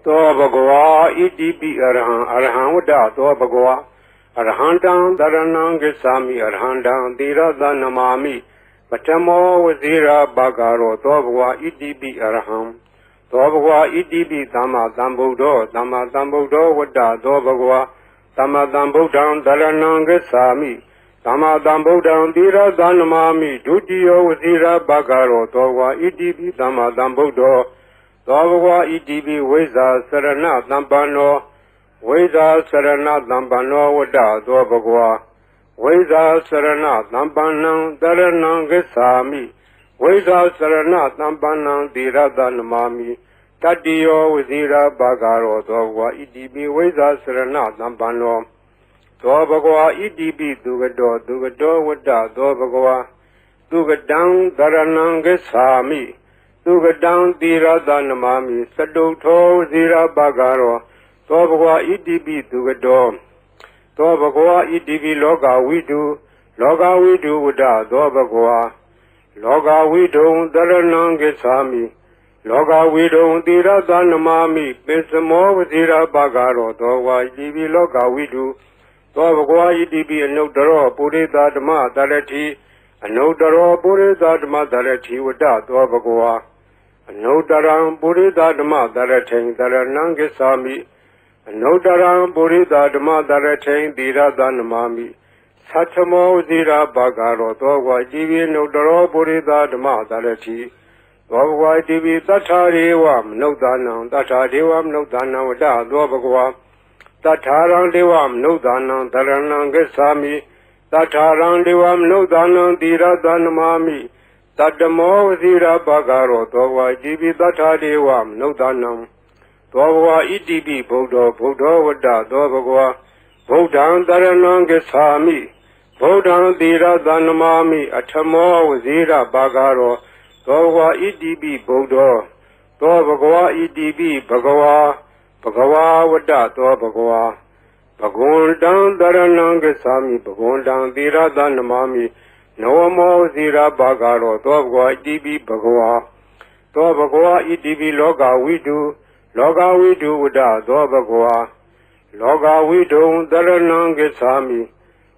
သောဘဂဝါဣတိပိအရဟံအရဟံဝတ္တသောဘဂဝါအရဟံတံတရဏံဂစ္ဆာမိအရဟံတံသီရသနမာမိပထမောဝဇိရာဘဂရောသောဘဂဝါဣတိပိအရဟံသောဘဂဝါဣတိပိသမ္မာသမ္ဗုဒ္ဓောသမ္မာသမ္ဗုဒ္ဓောဝတ္တသောဘဂဝါသမ္မာသမ္ဗုဒ္ဓံတရဏံဂစ္ဆာမိသမ္မာသမ္ဗုဒ္ဓံသီရသနမာမိဒုတိယဝဇိရာဘဂရောသောဘဂဝါဣတိပိသမ္မာသမ္ဗုဒ္ဓောသောဘဂဝါဣတိပိဝိဇာစရဏသံပန္နောဝိဇာစရဏသံပန္နောဝတ္တသောဘဂဝါဝိဇာစရဏသံပန္နံတရဏံဂစ္ဆာမိဝိဇာစရဏသံပန္နံသီရသနမာမိတတ္တိယောဝဇိရာဘဂရောသောဘဂဝါဣတိပိဝိဇာစရဏသံပန္နောသောဘဂဝါဣတိပိသူကတောသူကတောဝတ္တသောဘဂဝါသူကတံတရဏံဂစ္ဆာမိသူကတံသီရသနမာမိစတုထောဝဇိရာဘဂရောသောဘဂဝါဣတိပိသူကတောသောဘဂဝါဣတိပိလောကဝိတုလောကဝိတုဝတ္တသောဘဂဝါလောကဝိတုံတရဏံဂစ္ဆာမိလောကဝိတုံသီရသနမာမိပိစမောဝဇိရာဘဂရောသောဘဂဝါဣတိပိလောကဝိတုသောဘဂဝါဣတိပိအနုတ္တရောပုရိသဓမ္မတရတိအနုတ္တရောပုရိသဓမ္မတရတိဝတ္တသောဘဂဝါအနုတ္တရံပုရိသဓမ္မတရထိန်တရဏံဂစ္ဆာမိအနုတ္တရံပုရိသဓမ္မတရထိန်သီရသနမာမိသတ္ထမောဇိရာဘဂရောသောဘဂဝါဣတိပိအနုတ္တရောပုရိသဓမ္မတရတိသောဘဂဝါဣတိပိသတ္ထာရေဝမနုဿာနံသတ္ထာဒေဝမနုဿာနံဝတ္တသောဘဂဝါသတ္ထာရံဒေဝမနုဿာနံတရဏံဂစ္ဆာမိသတ္ထာရံဒေဝမနုဿာနံသီရသနမာမိတတ္တမောဝဇိရာဘဂရောသောဘဂဝါဣတိပိသတ္ထာဒေဝမနုဿာနံသောဘဂဝါဣတိပိဗုဒ္ဓောဗုဒ္ဓောဝတ္တသောဘဂဝါဗုဒ္ဓံတရဏံဂစ္ဆာမိဗုဒ္ဓံသီရသနမာမိအထမောဝဇိရာဘဂရောသောဘဂဝါဣတိပိဗုဒ္ဓောသောဘဂဝါဣတိပိဘဂဝါဘဂဝါဝတ္တသောဘဂဝါဘဂဝန္တံတရဏံဂစ္ဆာမိဘဂဝန္တံသီရသနမာမိနဝမောဇိရာဘဂရောသောဘဂဝါဣတိပိဘဂဝါသောဘဂဝါဣတိပိလောကဝိတုလောကဝိတုဝတ္တသောဘဂဝါလောကဝိတုံတရဏံဂစ္ဆာမိ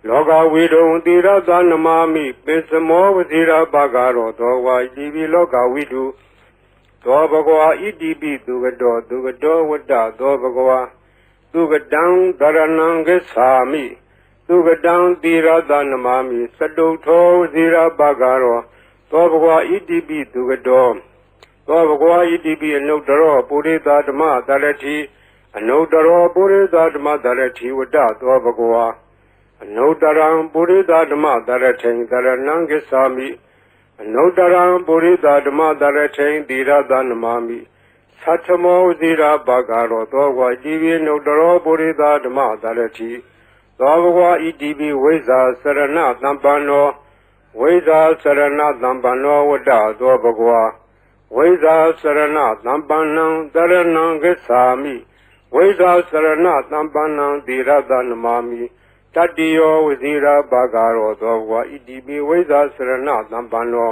လောကဝိတုံသီရသနမာမိပိစမောဝဇိရာဘဂရောသောဘဂဝါဣတိပိလောကဝိတုသောဘဂဝါဣတိပိသူကတောသူကတောဝတ္တသောဘဂဝါသူကတံတရဏံဂစ္ဆာမိသူကတံသီရသနမာမိစတုထောဝဇိရာဘဂရောသောဘဂဝါဣတိပိသူကတောသောဘဂဝါဣတိပိအနုတ္တရောပုရိသဓမ္မတရတိအနုတ္တရောပုရိသဓမ္မတရတိဝတ္တသောဘဂဝါအနုတ္တရံပုရိသဓမ္မတရထိန်တရဏံဂစ္ဆာမိအနုတ္တရံပုရိသဓမ္မတရထိန်သီရသနမာမိသတ္ထမောဇိရာဘဂရောသောဘဂဝါဣတိပိအနုတ္တရောပုရိသဓမ္မတရတိသောဘဂဝါဣတိပိဝိဇာစရဏသံပန္နောဝိဇာစရဏသံပန္နောဝတ္တသောဘဂဝါဝိဇာစရဏသံပန္နံတရဏံဂစ္ဆာမိဝိဇာစရဏသံပန္နံသီရသနမာမိတတ္တိယောဝဇိရာဘဂရောသောဘဂဝါဣတိပိဝိဇာစရဏသံပန္နော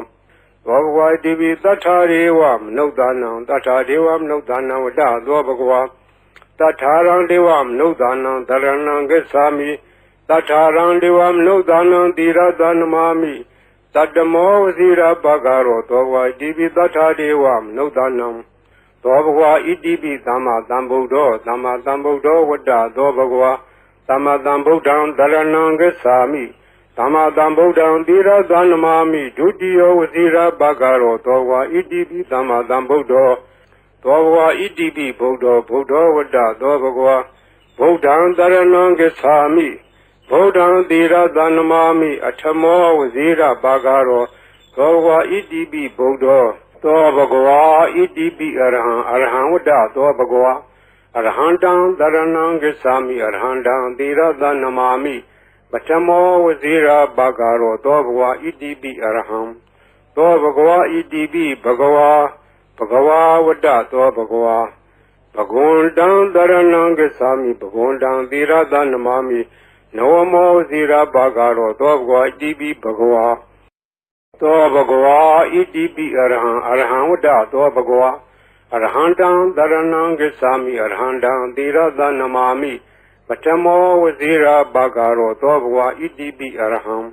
သောဘဂဝါဣတိပိသတ္ထာရေဝမနုဿာနံသတ္ထာဒေဝမနုဿာနံဝတ္တသောဘဂဝါတထာရံဒေဝမနုဿာနံတရဏံဂစ္ဆာမိတထာရံဒေဝမနုဿာနံသီရသနမာမိတတ္တမောဝဇိရာဘဂရောသောဘဂဝါဣတိပိသတ္ထာဒေဝမနုဿာနံသောဘဂဝါဣတိပိသမ္မာသမ္ဗုဒ္ဓောသမ္မာသမ္ဗုဒ္ဓောဝတ္တသောဘဂဝါသမ္မာသမ္ဗုဒ္ဓံတရဏံဂစ္ဆာမိသမ္မာသမ္ဗုဒ္ဓံသီရသနမာမိဒုတိယဝဇိရာဘဂရောသောဘဂဝါဣတိပိသမ္မာသမ္ဗုဒ္ဓောသောဘဂဝါဣတိပိဗုဒ္ဓောဗုဒ္ဓောဝတ္တသောဘဂဝါဗုဒ္ဓံတရဏံဂစ္ဆာမိဗုဒ္ဓံသီရသနမာမိအထမောဝဇိရာဘဂရောသောဘဂဝါဣတိပိဗုဒ္ဓောသောဘဂဝါဣတိပိအရဟံအရဟံဝတ္တသောဘဂဝါအရဟံတံတရဏံဂစ္ဆာမိအရဟံတံသီရသနမာမိပထမောဝဇိရာဘဂရောသောဘဂဝါဣတိပိအရဟံသောဘဂဝါဣတိပိဘဂဝါဘဂဝါဝတ္တသောဘဂဝါဘဂဝန္တံတရဏံဂစ္ဆာမိဘဂဝန္တံသီရသနမာမိနဝမောဇိရာဘဂရောသောဘဂဝါဣတိပိဘဂဝါသောဘဂဝါဣတိပိအရဟံအရဟံဝတ္တသောဘဂဝါ Arhandam Dharanam Gacchami Arhandam Tirada Namami Pachamo Vazira Bhagaro Dobhva Idibi Arham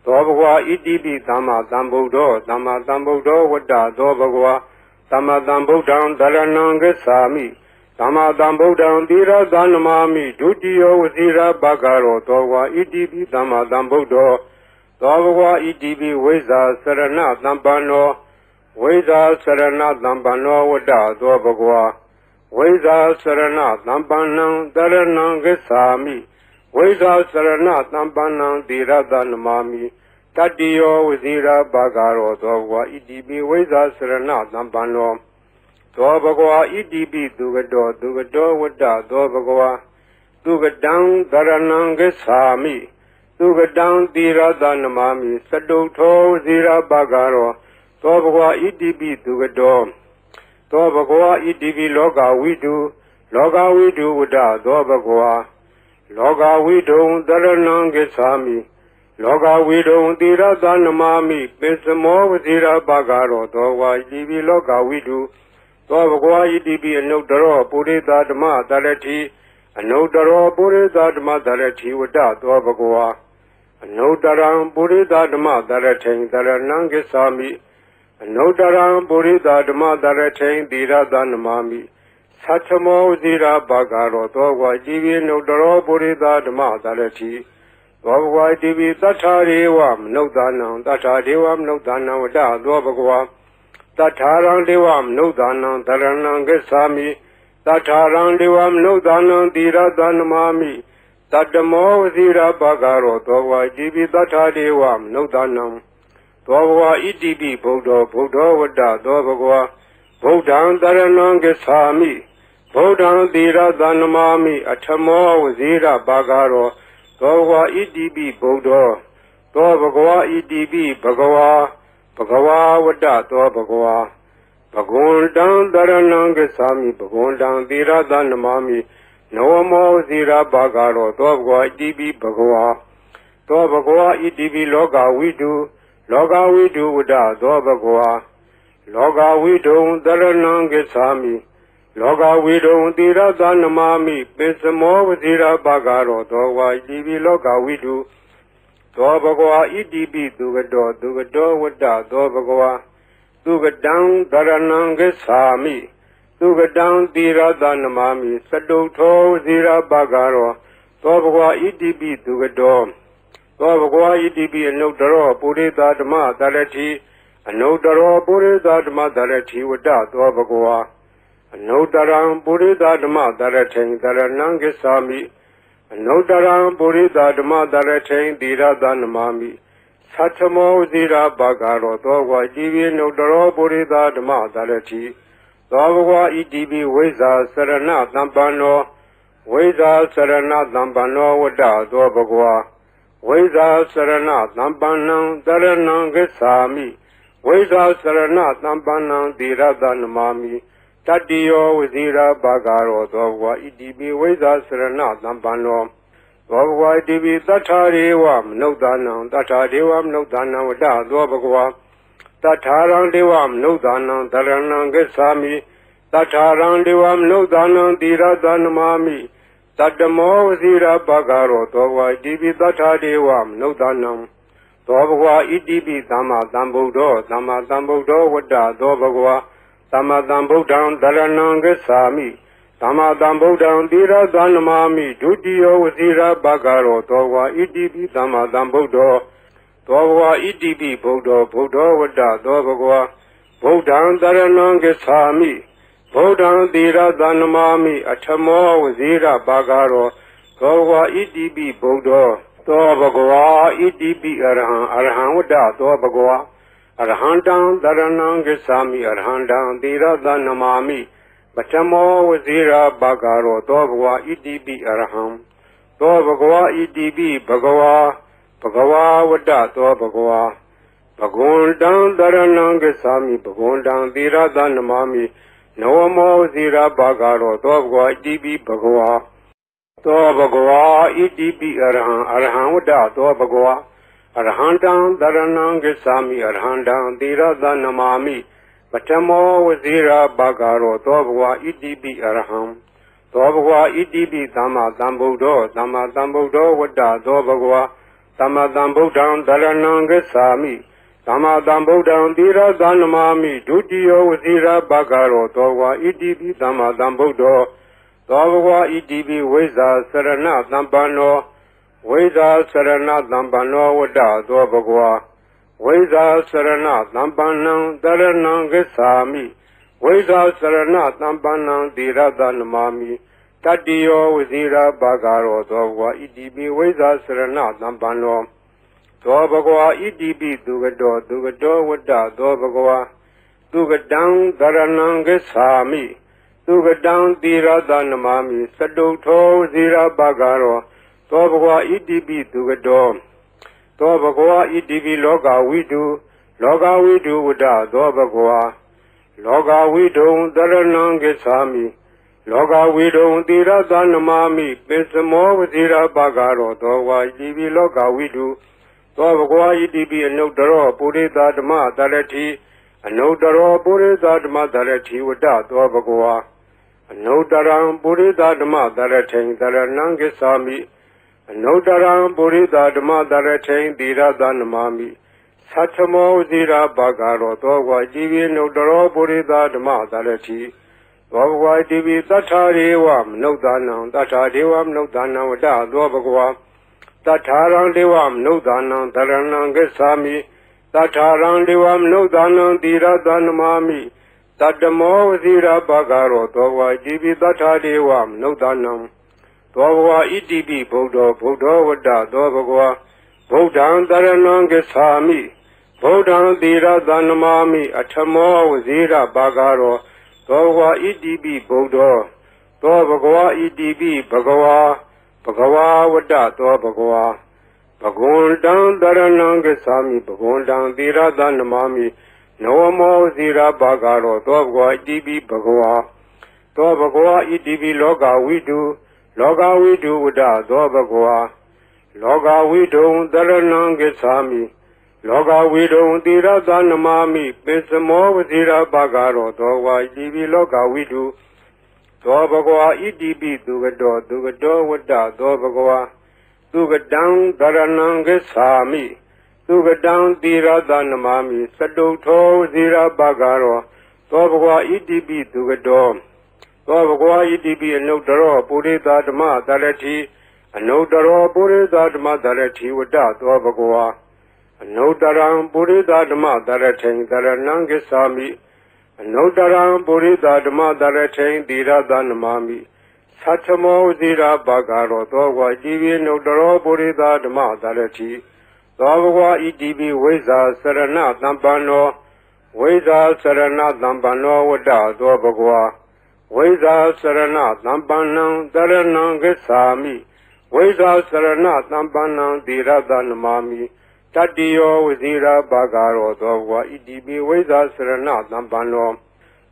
Dobhva Idibi Dhamma Dhambuddho Dhamma Dhambuddho Vada Dobhva Dhamma Dhambuddham Dharanam Gacchami Dhamma Dhambuddham Tirada Namami Dutiyo Vazira Bhagaro Dobhva Idibi Dhamma Dhambuddho Dobhva Idibi Veza Sarana Dhampano Veda Sarana Dhampano Vada Dobhva Veda Sarana Dhampanam Dharanam Gacchami Veda Sarana Dhampanam Tirada Namami Tatiyo Vazira Bhagaro Dobhva Idibi Veda Sarana Dhampano Dobhva Idibi Dugado Dugado Vada Dobhva Dugadam Dharanam Gacchami Dugadam Tirada Namami Sadutho Vazira Bhagaro Dobhva Idibi Dugado Dobhva Idibi Loga Vidu Vada Dobhva Loga Vidu Dharanam Gacchami Loga Vidu Tirada Namami Pesamo Vazira Bhagaro Dobhva Idibi Loga Vidu Dobhva Idibi Anudaro Purita Dhamma Dharati Anudaro Purita Dhamma Dharati Vada Dobhva Anudaram Purita Dhamma Dharati Dharanam Gacchami Anudaram Purita Dhamma Dharati Tirada Namami Sachamo Vazira Bhagaro Dobhva Idibi Anudaro Purita Dhamma Dharati Dobhva Idibi Tatharivam Nudanam Tatharivam Nudanam Vada Dobhva Tatharam Devam Nudanam Dharanam Gacchami Tatharam Devam Nudanam Tirada Namami Tatamo Vazira Bhagaro Dobhva Idibi Tathadevam Nudanam Dobhva Idibi Buddho Vada Dobhva Buddham Dharanam Gacchami Buddham Tirada Namami Atthamo Vazira Bhagaro Dobhva Idibi Buddho Dobhva Idibi Bhagava Vada Dobhva Bhagundam Dharanam Gacchami Bhagundam Tirada Namami Namo Vazira Bhagaro Dobhva Idibi Bhagava Dobhva Idibi Loga Vidu Vada Dobhva Loga Vidu Dharanam Gacchami Loga Vidu Tirada Namami Pesamo Vazira Bhagaro Dobhva Idibi Loga Vidu Dobhva Idibi Dugado Vada Dobhva Dugadam Dharanam Gacchami Dugadam Tirada Namami Sadutho Vazira Bhagaro Dobhva Idibi Dugado Dobhva Idibi Anudaro Purita Dhamma Dharati Anudaro Purita Dhamma Dharati Vada Dobhva Anudaram Purita Dhamma Dharati Dharanam Gacchami Anudaram Purita Dhamma Dharati Tirada Namami Sachamo Vazira Bhagaro Dobhva Idibi Anudaro Purita Dhamma Dharati Dobhva Idibi Veza Sarana Dhampano Veza Sarana Dhampano Vada Dobhva Veza Sarana Dhampanam Dharanam Gacchami Veza Sarana Dhampanam Tirada Namami Tatiyo Vazira Bhagaro Dobhva Idibi Veza Sarana Dhampano Dobhva Idibi Tathadevam Nudanam Vada Dobhva Tatharam Devam Nudanam Dharanam Gacchami Tatharam Devam Nudanam Tirada Namami Tatamo Vazira Bhagaro Dobhva Idibi Tathadevam Nudanam Dobhva Idibi Dhamma Dhambuddho Vada Dobhva Dhamma Dhambuddham Dharanam Gacchami Dhamma Dhambuddham Tirada Namami Dutiyo Vazira Bhagaro Dobhva Idibi Dhamma Dhambuddho Dobhva Idibi Buddho Vada Dobhva Buddham Dharanam Gacchami Buddham Tirada Namami Atthamo Vazira Bhagaro Dobhva Idibi Buddho Dobhva Idibi Arham Vada Dobhva Arhandam Dharanam Gacchami Arhandam Tirada Namami Pachamo Vazira Bhagaro Dobhva Idibi Arham Dobhva Idibi Bhagava Vada Dobhva Bhagundam Dharanam Gacchami Bhagundam Tirada Namami Namo Vazira Bhagaro Dobhva Idibi Bhagava Dobhva Idibi Arham Vada Dobhva Arhandam Dharanam Gacchami Arhandam Tirada Namami Patamo Wazira Bagaro Dobwa Idibi Arham Dobwa Idibi Dama Dambudo Dama Dambudo Wada Dobagwa Dama Dambudan Darananga Sami Dama Dambudan Dira Danamami Dudio Wazira Bagaro Dobwa Idibi Dama Dambudo Dobwa Idibi Weza Sarana Dambano Weza Sarana Dambano Wada Dobagwa Weza Sarana Dambanang Daranang Gesami Weza Sarana Dambanang Dirada Namami Tadio Wazira Bagaro Dogwa Idibi Weza Sarana Dambano Dobagwa Idibi Dugado Wada Dobagwa Dugadang Daranang Gesami Dugadang Dirada Namami Saduto Wazira Bagaro Dobagwa Idibi Dugado Dobagwa Idibi Loga Widu Wada Dobagwa Loga Widu Daranangesami Loga Widu Dira Danamami Pesamo Wazira Bagaro Dogwa Idibi Loga Widu Dobagwa Idibi Anodaro Purida Dama Darati Anodaro Purida Dama Darati Wada Dobagwa Anodaram Purida Dama Darati Daranangesami Anodaram Burida Dama Daratain Dira Danamami Satamo Zira Bagaro Dogwa Jivi Nodaro Burida Dama Darati Dogwa Divi Tatariwam Nodanam Tatariwam Nodana Wada Dobagwa Tataran Devam Nodana Daranangasami Tataran Devam Nodana Dira Danamami Tatamo Zira Bagaro Dogwa Jivi Tatariwam Nodanam Dobagwa Idibi Buddha Wada Dobagwa Buddhan Daranangasami Buddhan Dira Danamami Atamo Wazira Bagaro Dobagwa Idibi Buddha Dobagwa Idibi Bhagawa Wada Dobagwa Bhagundan Daranangasami Bhagundan Dira Danamami Noamo Zira Bagaro Dobagwa Idibi Bhagawa Dobagwa Idibi Loga Widu Loga Widu Wada Dobagwa Loga Widu Daranangasami Loga Widu Dira Danamami Pesamo Wazira Bagaro Dogwa Idibi Loga Widu Dobagwa Idibi Dugado Wada Dobagwa Dugadang Daranangasami Dugadang Dira Danamami Saduto Wazira Bagaro Dobagwa Idibi Dugado Dobagwa Idibi Anodaro Purida Dama Darati Anodaro Purida Dama Darati Wada Dobagwa Anodaram Purida Dama Daratain Daranangasami Anodaram Purida Dama Daratain Dira Danamami Satamo Zira Bagaro Dogwa Jivi Nodaro Purida Dama Darati Dobagwa Idibi Weza Sarana Dambano Weza Sarana Dambano Wada Dobagwa Weza Sarana Dambanang Daranangasami Weza Sarana Dambanang Dira Danamami Tadio Wazira Bagaro Dogwa Idibi Weza Sarana Dambano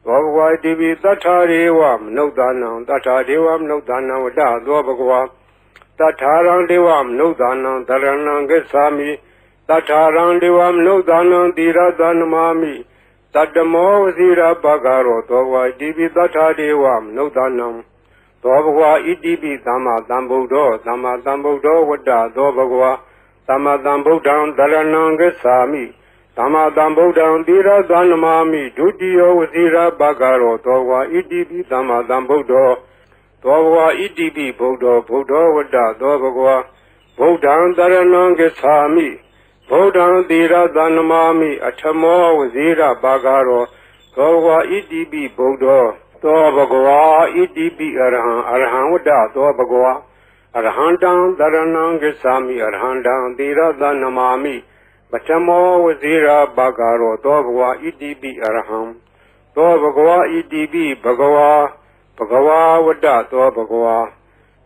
Dogwa Idibi Tatariwam Nodanam Wada Dobagwa Tatarang Devam Nodanam Daranangasami Tatarang Devam Nodanam Dira Danamami Tadamo Wazira Bagaro Dogwa Idibi Tatariwam Nodanam Dobagwa Idibi Dama Dambudo Wada Dobagwa Dama Dambudan Daranangasami Dama Dambudan Dira Danamami Dudio Wazira Bagaro Dogwa Idibi Dama Dambudo Dogwa Idibi Buddha Wada Dobagwa Buddhan Daranangasami Buddhan Dira Danamami Atamo Wazira Bagaro Dogwa Idibi Buddha Dobagwa Idibi Arhan Wada Dobagwa Arhandan Daranangasami Arhandan Dira Danamami Batamo Wazira Bagaro Dobagwa Idibi Arham Dobagwa Idibi Bhagawa Wada Dobagwa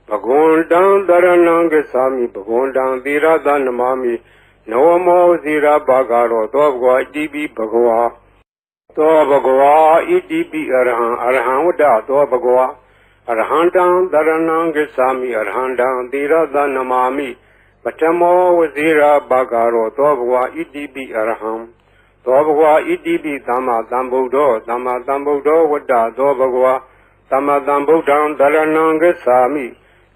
Bhagundan Daranangasami Bhagundan Dira Danamami Noamo Zira Bagaro Dobagwa Idibi Bhagawa Dobagwa Idibi Arhan Wada Dobagwa Arhandan Daranangasami Arhandan Dira Danamami Batamo Wazira Bagaro Dobagwa Idibi Arham သောဘဂဝါဣတိပိသမ္မာသမ္ဗုဒ္ဓောသမ္မာသမ္ဗုဒ္ဓောဝတ္တသောဘဂဝါသမ္မာသမ္ဗုဒ္ဓံတရဏံဂစ္ဆာမိ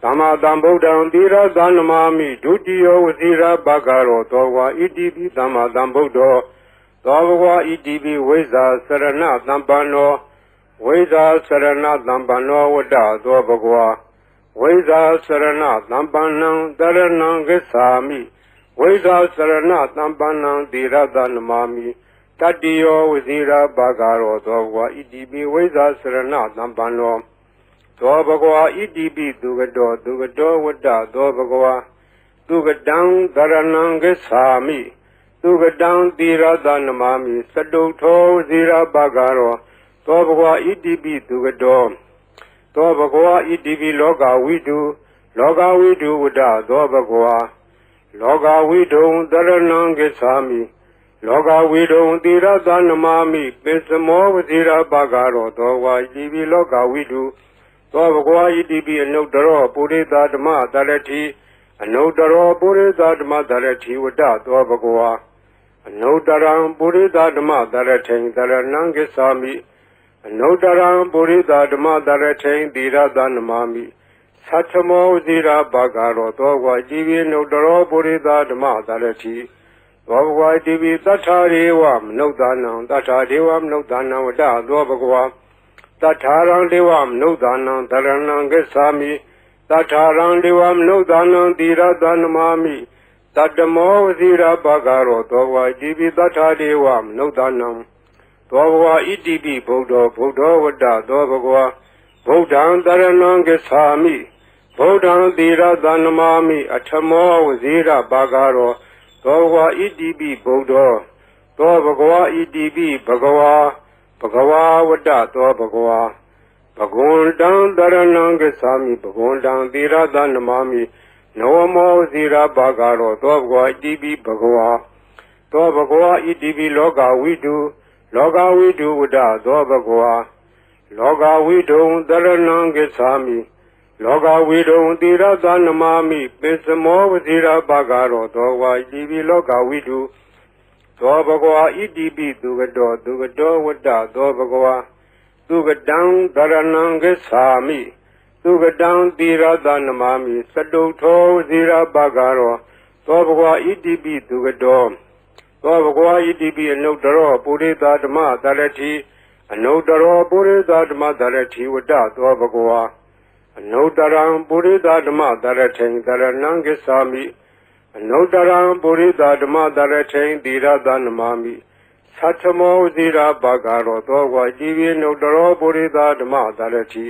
သမ္မာသမ္ဗုဒ္ဓံသီရသနမာမိဒုတိယောဝစီရဘဂရောသောဘဂဝါဣတိပိသမ္မာသမ္ဗုဒ္ဓောသောဘဂဝါဣတိပိဝိဇ္ဇာစရဏသမ္ပန္နောဝိဇ္ဇာစရဏသမ္ပန္နောဝတ္တသောဘဂဝါဝိဇ္ဇာစရဏသမ္ပန္နံတရဏံဂစ္ဆာမိဝိဇ္ဇာစရဏသမ္ပန္နံသီရသနမာမိတတိယောဝစီရဘဂရောသောဘဂဝါဣတိပိဝိဇ္ဇာစရဏသမ္ပန္နောသောဘဂဝါဣတိပိသူကတောဝတ္တသောဘဂဝါသူကတံတရဏံဂစ္ဆာမိသူကတံသီရသနမာမိစတုထောဝစီရဘဂရောသောဘဂဝါဣတိပိသူကတောသောဘဂဝါဣတိပိလောကဝိတုဝတ္တသောဘဂဝါလောကဝိတုံတရဏံဂစ္ဆာမိလောကဝိတုံသီရသနမာမိပိစမောဝစီရဘဂရောသောဘဂဝါဣတိပိလောကဝိတုသောဘဂဝါဣတိပိအနုတ္တရောပုရိသဓမ္မသရတိအနုတ္တရောပုရိသဓမ္မသရတိဝတ္တသောဘဂဝါအနုတ္တရံပုရိသဓမ္မသရထိန်တရဏံဂစ္ဆာမိအနုတ္တရံပုရိသဓမ္မသရထိန်သီရသနမာမိသတ္ထမောဝစီရဘဂရောသောဘဂဝါဣတိပိအနုတ္တရောပုရိသဓမ္မသရတိသောဘဂဝါဣတိပိသတ္ထာရေဝမနုဿာနံသတ္ထာဒေဝမနုဿာနံဝတ္တသောဘဂဝါတထာရံဒေဝမနုဿာနံတရဏံဂစ္ဆာမိတထာရံဒေဝမနုဿာနံသီရသနမာမိတတ္တမောဝစီရဘဂရောသောဘဂဝါဣတိပိတထာဒေဝမနုဿာနံသောဘဂဝါဣတိပိဗုဒ္ဓောဝတ္တသောဘဂဝါဗုဒ္ဓံတရဏံဂစ္ဆာမိဗုဒ္ဓံသီရသနမာမိအထမောဝစီရဘဂရောသောဘဂဝါဣတိပိဗုဒ္ဓောသောဘဂဝါဣတိပိဘဂဝါဝတ္တသောဘဂဝါဘဂဝန္တံတရဏံဂစ္ဆာမိဘဂဝန္တံသီရသနမာမိနဝမောဇိရဘဂရောသောဘဂဝါဣတိပိဘဂဝါသောဘဂဝါဣတိပိလောကဝိတုဝတ္တသောဘဂဝါလောကဝိတုံတရဏံဂစ္ဆာမိလောကဝိတုံသီရသနမာမိပိစမောဝဇိရဘဂရောသောဘဂဝါဣတိပိလောကဝိတုသောဘဂဝါဣတိပိသူကတောဝတ္တသောဘဂဝါသူကတံတရဏံဂစ္ဆာမိသူကတံသီရသနမာမိစတုထောဝစီရဘဂရောသောဘဂဝါဣတိပိသူကတောသောဘဂဝါဣတိပိအနုတ္တရောပုရိသဓမ္မသရတိအနုတ္တရောပုရိသဓမ္မသရတိဝတ္တသောဘဂဝါအနုတ္တရံပုရိသဓမ္မသရထိန်တရဏံဂစ္ဆာမိအနုတ္တရံပုရိသဓမ္မသရထိန်သီရသနမာမိသတ္ထမောဝစီရဘဂရောသောဘဂဝါဣတိပိအနုတ္တရောပုရိသဓမ္မသရတိ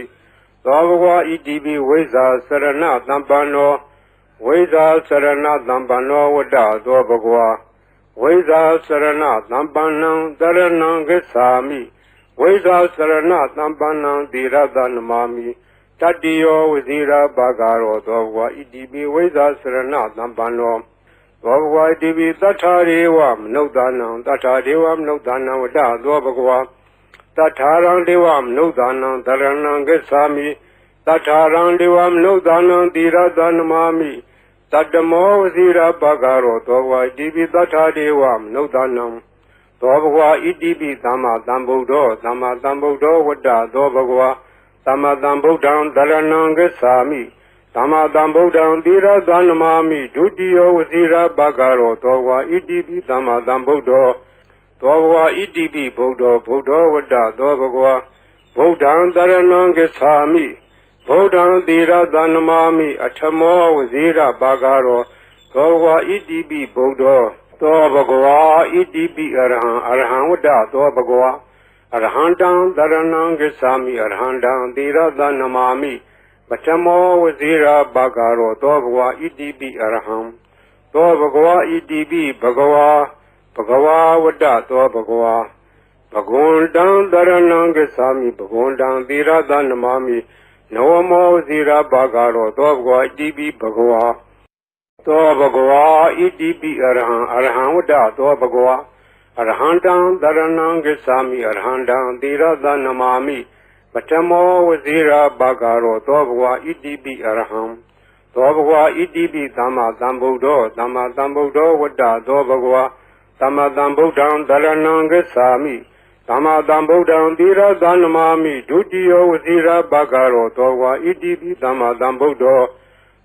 သောဘဂဝါဣတိပိဝိဇ္ဇာစရဏသမ္ပန္နောဝိဇ္ဇာစရဏသမ္ပန္နောဝတ္တသောဘဂဝါဝိဇ္ဇာစရဏသမ္ပန္နံတရဏံဂစ္ဆာမိဝိဇ္ဇာစရဏသမ္ပန္နံသီရသနမာမိတတိယောဝစီရဘဂရောသောဘဂဝါဣတိပိဝိဇ္ဇာစရဏသမ္ပန္နောသောဘဂဝါဣတိပိသတ္ထာရေဝမနုဿာနံသတ္ထာဒေဝမနုဿာနံဝတ္တသောဘဂဝါတထာရံဒေဝမနုဿာနံတရဏံဂစ္ဆာမိတထာရံဒေဝမနုဿာနံသီရသနမာမိတတ္တမောဝစီရဘဂရောသောဘဂဝါဣတိပိတထာဒေဝမနုဿာနံသောဘဂဝါဣတိပိသမ္မာသမ္ဗုဒ္ဓောဝတ္တသောဘဂဝါသမ္မာသမ္ဗုဒ္ဓံတရဏံဂစ္ဆာမိသမ္မာသမ္ဗုဒ္ဓံသီရသနမာမိဒုတိယောဝစီရဘဂရောသောဘဂဝါဣတိပိသမ္မာသမ္ဗုဒ္ဓောသောဘဂဝါဣတိပိဗုဒ္ဓောဝတ္တသောဘဂဝါဗုဒ္ဓံတရဏံဂစ္ဆာမိဗုဒ္ဓံသီရသနမာမိအထမောဝစီရဘဂရောသောဘဂဝါဣတိပိဗုဒ္ဓောသောဘဂဝါဣတိပိအရဟံဝတ္တသောဘဂဝါအရဟံတံတရဏံဂစ္ဆာမိအရဟံတံသီရသနမာမိပထမောဝစီရဘဂရောသောဘဂဝါဣတိပိအရဟံသောဘဂဝါဣတိပိဘဂဝါဝတ္တသောဘဂဝါဘဂဝန္တံတရဏံဂစ္ဆာမိဘဂဝန္တံသီရသနမာမိနဝမောဝစီရဘဂရောသောဘဂဝါဣတိပိဘဂဝါသောဘဂဝါဣတိပိအရဟံဝတ္တသောဘဂဝါအရဟံတံတရဏံဂစ္ဆာမိအရဟံတံသီရသနမာမိပထမောဝစီရဘဂရောသောဘဂဝါဣတိပိအရဟံသောဘဂဝါဣတိပိသမ္မာသမ္ဗုဒ္ဓောဝတ္တသောဘဂဝါ သမ္မာသမ္ဗုဒ္ဓံသရဏံဂစ္ဆာမိသမ္မာသမ္ဗုဒ္ဓံသီရသနမာမိဒုတိယောဝစီရဘဂရောသောဝါဣတိပိသမ္မာသမ္ဗုဒ္ဓော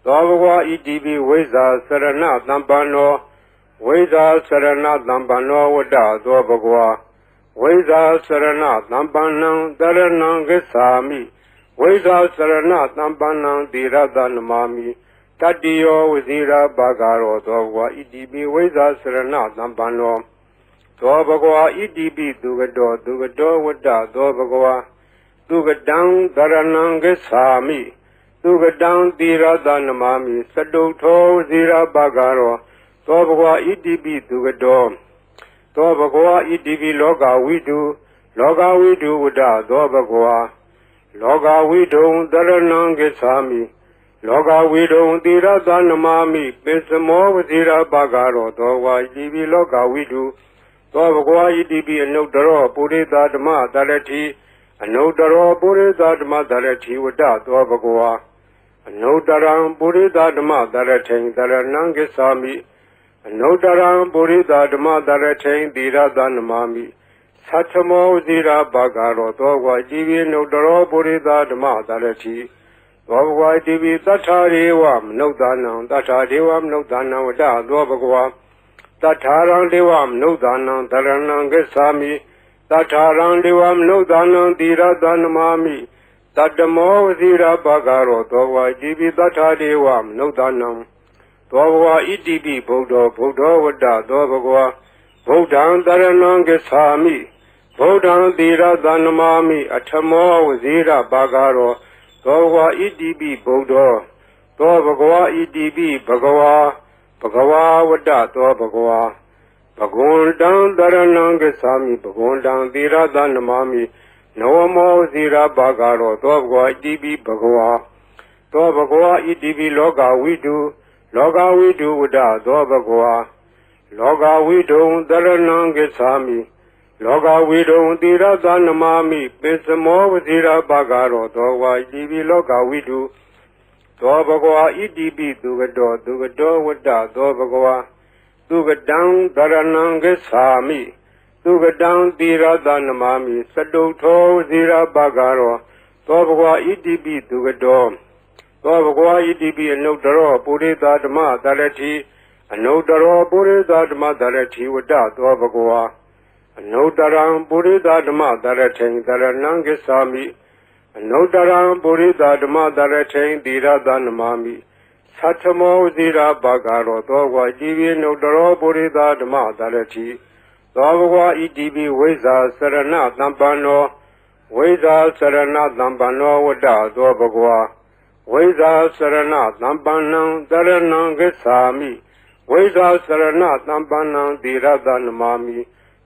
သောဘဂဝါဣတိပိဝိဇာစရဏသံပန္နောဝိဇာစရဏသံပန္နောဝတ္တသောဘဂဝါဝိဇာစရဏသံပန္နံသရဏံဂစ္ဆာမိဝိဇာစရဏသံပန္နံသီရသနမာမိတတိယောဝစီရဘဂရောသောဘဂဝါဣတိပိဝိဇာစရဏသံပန္နောသောဘဂဝါဣတိပိသူကတောဝတ္တသောဘဂဝါသူကတံသရဏံဂစ္ဆာမိသူကတံသီရသနမာမိစတုထောဝစီရဘဂရောသောဘဂဝါဣတိပိသူကတောသောဘဂဝါဣတိပိလောကဝိတုဝတ္တသောဘဂဝါလောကဝိတုံသရဏံဂစ္ဆာမိလောကဝိတုံသီရသနမာမိပိစမောဝစီရဘဂရောသောဝါဣတိပိလောကဝိတုသောဘဂဝါဣတိပိအနုတ္တရောပုရိသဓမ္မတရတိအနုတ္တရောပုရိသဓမ္မတရတိဝတ္တသောဘဂဝါအနုတ္တရံပုရိသဓမ္မတရထိန်တရဏံဂစ္ဆာမိအနုတ္တရံပုရိသဓမ္မတရထိန်သီရသနမာမိသတ္ထမောဇိရာဘဂရောသောဘဂဝါဣတိပိအနုတ္တရောပုရိသဓမ္မတရတိသောဘဂဝါဣတိပိသတ္ထာရေဝမနုဿာနံသတ္ထာဒေဝမနုဿာနံဝတ္တသောဘဂဝါတထာရံဒေဝမနုဿာနံသရဏံဂစ္ဆာမိတထာရံဒေဝမနုဿာနံသီရသနမာမိတတ္တမောဝစီရဘဂရောသောဘဂဝါဣတိပိတထာဒေဝမနုဿာနံသောဘဂဝါဣတိပိဗုဒ္ဓောဝတ္တသောဘဂဝါဗုဒ္ဓံသရဏံဂစ္ဆာမိဗုဒ္ဓံသီရသနမာမိအထမောဝစီရဘဂရောသောဘဂဝါဣတိပိဗုဒ္ဓောသောဘဂဝါဣတိပိဘဂဝါဝတ္တသောဘဂဝါဘဂဝန္တံသရဏံဂစ္ဆာမိဘဂဝန္တံသီရသနမာမိနဝမောဇိရာဘဂရောသောဘဂဝါဣတိပိဘဂဝါသောဘဂဝါဣတိပိလောကဝိတုဝတ္တသောဘဂဝါလောကဝိတုံသရဏံဂစ္ဆာမိလောကဝိတုံသီရသနမာမိပိစမောဝဇိရာဘဂရောသောဘဂဝါဣတိပိလောကဝိတုသောဘဂဝါဣတိပိသူကတောဝတ္တသောဘဂဝါသူကတံသရဏံဂစ္ဆာမိသူကတံသီရသနမာမိစတုထောဝစီရဘဂရောသောဘဂဝါဣတိပိသူကတောသောဘဂဝါဣတိပိအနုတ္တရောပုရိသဓမ္မတရတိအနုတ္တရောပုရိသဓမ္မတရတိဝတ္တသောဘဂဝါအနုတ္တရံပုရိသဓမ္မတရထိန်တရဏံဂစ္ဆာမိအနုတ္တရံပုရိသဓမ္မတရထိန်သီရသနမာမိသတ္ထမောဇိရာဘဂရောသောဘဂဝါဣတိပိအနုတ္တရောပုရိသဓမ္မတရတိသောဘဂဝါဣတိပိဝိဇာစရဏသံပန္နောဝိဇာစရဏသံပန္နောဝတ္တသောဘဂဝါဝိဇာစရဏသံပန္နံသရဏံဂစ္ဆာမိဝိဇာစရဏသံပန္နံသီရသနမာမိ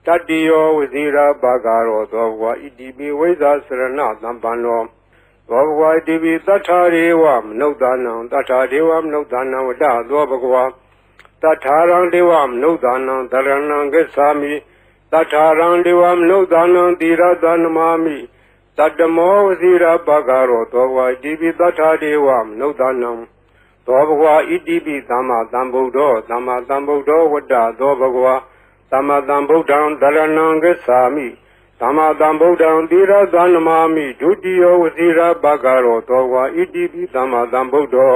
တတိယောဝစီရဘဂရောသောဘဂဝါဣတိပိဝိဇာစရဏသံပန္နောသောဘဂဝါဣတိပိသတ္ထာရေဝမနုဿာနံသတ္ထာဒေဝမနုဿာနံဝတ္တသောဘဂဝါတထာရံဒေဝမနုဿာနံသရဏံဂစ္ဆာမိတထာရံဒေဝမနုဿာနံသီရသနမာမိတတ္တမောဝစီရဘဂရောသောဘဂဝါဣတိပိသတ္ထာဒေဝမနုဿာနံသောဘဂဝါဣတိပိသမ္မာသမ္ဗုဒ္ဓောဝတ္တသောဘဂဝါသမ္မာသမ္ဗုဒ္ဓံသရဏံဂစ္ဆာမိသမ္မာသမ္ဗုဒ္ဓံသီရသနမာမိဒုတိယောဝစီရဘဂရောသောဘဂဝါဣတိပိသမ္မာသမ္ဗုဒ္ဓော